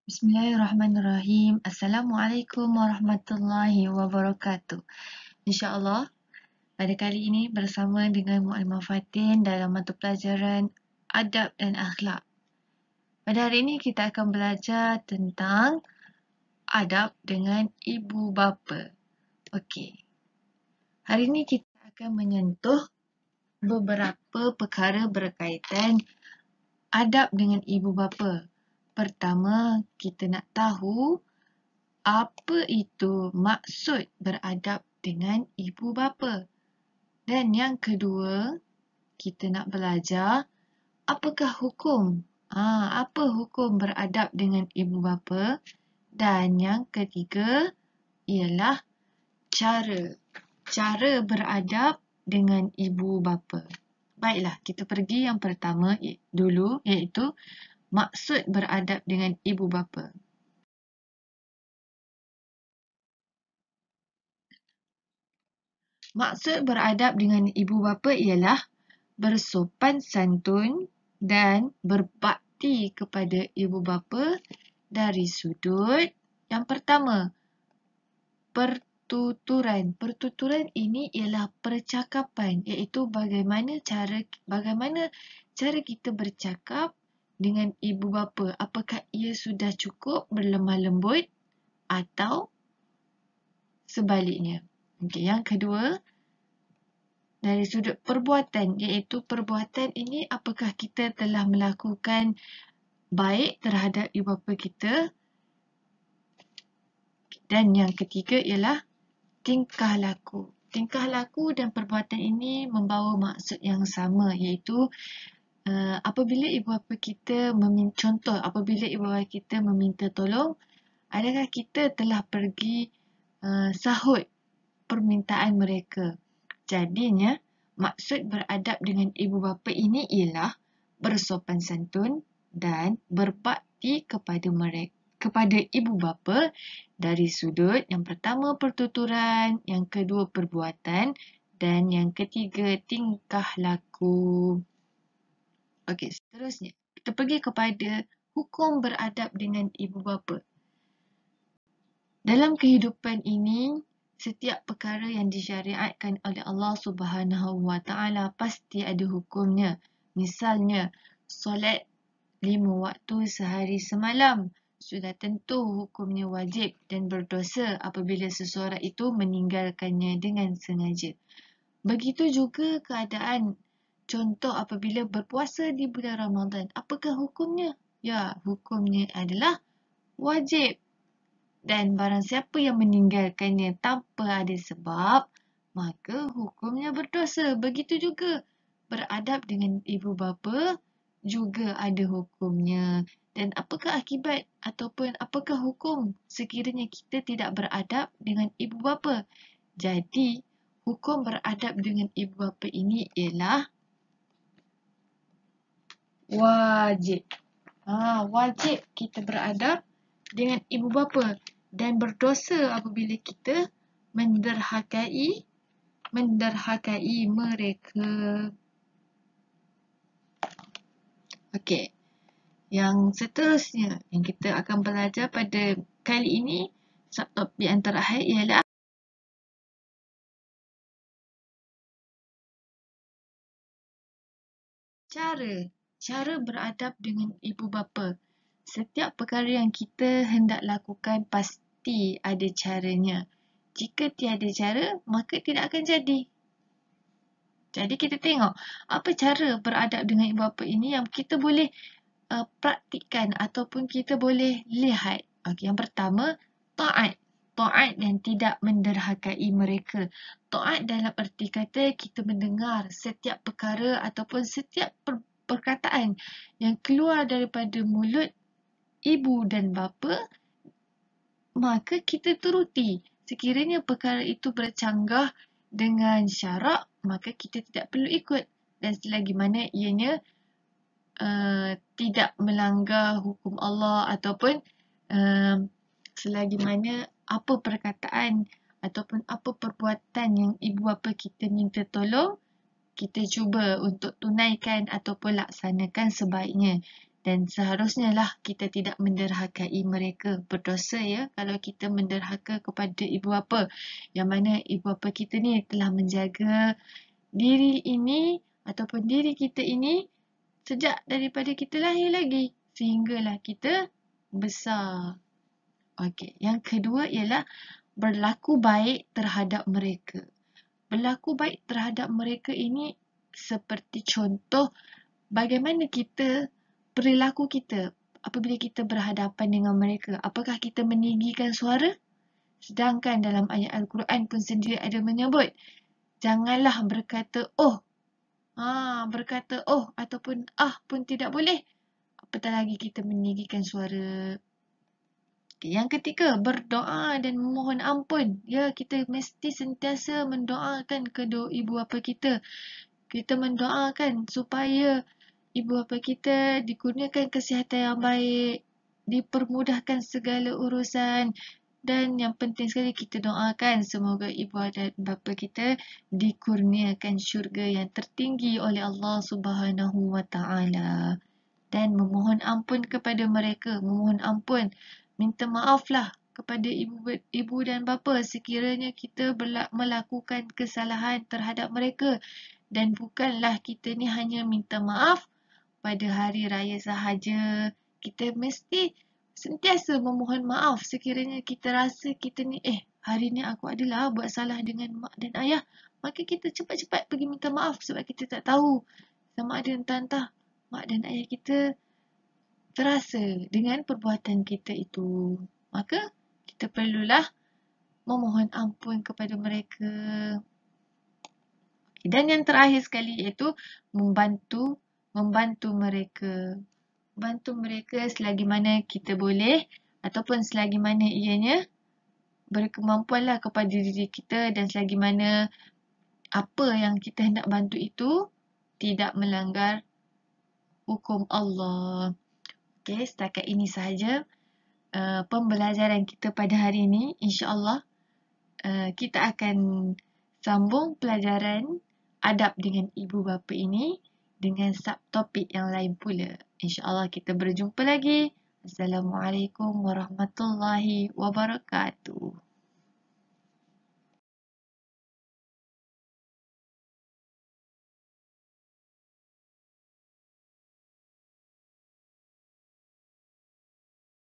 Bismillahirrahmanirrahim. Assalamualaikum warahmatullahi wabarakatuh. InsyaAllah, pada kali ini bersama dengan Mu'alimah Fatin dalam mata pelajaran Adab dan Akhlak. Pada hari ini kita akan belajar tentang adab dengan ibu bapa. Okey. Hari ini kita akan menyentuh beberapa perkara berkaitan adab dengan ibu bapa. Pertama, kita nak tahu apa itu maksud beradab dengan ibu bapa. Dan yang kedua, kita nak belajar apakah hukum. Apa hukum beradab dengan ibu bapa. Dan yang ketiga ialah cara beradab dengan ibu bapa. Baiklah, kita pergi yang pertama dulu, iaitu maksud beradab dengan ibu bapa. Maksud beradab dengan ibu bapa ialah bersopan santun dan berbakti kepada ibu bapa dari sudut yang pertama, pertuturan. Pertuturan ini ialah percakapan, iaitu bagaimana cara kita bercakap dengan ibu bapa. Apakah ia sudah cukup berlemah lembut atau sebaliknya. Okey, yang kedua, dari sudut perbuatan, iaitu perbuatan ini apakah kita telah melakukan baik terhadap ibu bapa kita. Dan yang ketiga ialah tingkah laku. Tingkah laku dan perbuatan ini membawa maksud yang sama, iaitu apabila ibu bapa kita apabila ibu bapa kita meminta tolong, adakah kita telah pergi sahut permintaan mereka. Jadinya, maksud beradab dengan ibu bapa ini ialah bersopan santun dan berbakti kepada ibu bapa dari sudut yang pertama pertuturan, yang kedua perbuatan dan yang ketiga tingkah laku. Okey, seterusnya kita pergi kepada hukum beradab dengan ibu bapa. Dalam kehidupan ini, setiap perkara yang disyariatkan oleh Allah Subhanahu Wa Taala pasti ada hukumnya. Misalnya, solat 5 waktu sehari semalam sudah tentu hukumnya wajib dan berdosa apabila seseorang itu meninggalkannya dengan sengaja. Begitu juga keadaan contoh apabila berpuasa di bulan Ramadan. Apakah hukumnya? Ya, hukumnya adalah wajib. Dan barang siapa yang meninggalkannya tanpa ada sebab, maka hukumnya berdosa. Begitu juga beradab dengan ibu bapa juga ada hukumnya. Dan apakah akibat ataupun apakah hukum sekiranya kita tidak beradab dengan ibu bapa? Jadi, hukum beradab dengan ibu bapa ini ialah wajib. Wajib kita beradab dengan ibu bapa dan berdosa apabila kita menderhakai mereka. Okey. Yang seterusnya yang kita akan belajar pada kali ini, subtopik yang terakhir ialah cara beradab dengan ibu bapa. Setiap perkara yang kita hendak lakukan pasti ada caranya. Jika tiada cara, maka tidak akan jadi. Jadi kita tengok apa cara beradab dengan ibu bapa ini yang kita boleh praktikkan ataupun kita boleh lihat. Okey, yang pertama, taat. Taat dan tidak menderhakai mereka. Taat dalam erti kata kita mendengar setiap perkara ataupun setiap perkataan yang keluar daripada mulut ibu dan bapa, maka kita turuti. Sekiranya perkara itu bercanggah dengan syarak, maka kita tidak perlu ikut. Dan selagi mana ianya tidak melanggar hukum Allah ataupun selagi mana apa perkataan ataupun apa perbuatan yang ibu bapa kita minta tolong, kita cuba untuk tunaikan ataupun laksanakan sebaiknya. Dan seharusnya lah kita tidak menderhakai mereka. Berdosa ya kalau kita menderhaka kepada ibu bapa. Yang mana ibu bapa kita ni telah menjaga diri ini ataupun diri kita ini sejak daripada kita lahir lagi. Sehinggalah kita besar. Okey, yang kedua ialah berlaku baik terhadap mereka. Berlaku baik terhadap mereka ini seperti contoh bagaimana perilaku kita apabila kita berhadapan dengan mereka. Apakah kita meninggikan suara? Sedangkan dalam ayat Al-Quran pun sendiri ada menyebut, janganlah berkata oh ataupun pun tidak boleh. Apatah lagi kita meninggikan suara. Yang ketiga, berdoa dan memohon ampun. Ya, kita mesti sentiasa mendoakan kedua ibu bapa kita. Kita mendoakan supaya ibu bapa kita dikurniakan kesihatan yang baik, dipermudahkan segala urusan, dan yang penting sekali kita doakan semoga ibu dan bapa kita dikurniakan syurga yang tertinggi oleh Allah Subhanahu wa taala. Dan memohon ampun kepada mereka, memohon ampun, minta maaflah kepada ibu dan bapa sekiranya kita melakukan kesalahan terhadap mereka. Dan bukanlah kita ni hanya minta maaf pada hari raya sahaja. Kita mesti sentiasa memohon maaf sekiranya kita rasa kita ni hari ni aku adalah buat salah dengan mak dan ayah. Maka kita cepat-cepat pergi minta maaf sebab kita tak tahu sama ada entah mak dan ayah kita terasa dengan perbuatan kita itu. Maka kita perlulah memohon ampun kepada mereka. Dan yang terakhir sekali iaitu membantu mereka. Bantu mereka selagi mana kita boleh ataupun selagi mana ianya berkemampuanlah kepada diri kita dan selagi mana apa yang kita hendak bantu itu tidak melanggar hukum Allah. Okey, setakat ini sahaja pembelajaran kita pada hari ini. InsyaAllah kita akan sambung pelajaran adab dengan ibu bapa ini dengan subtopik yang lain pula. InsyaAllah kita berjumpa lagi. Assalamualaikum warahmatullahi wabarakatuh.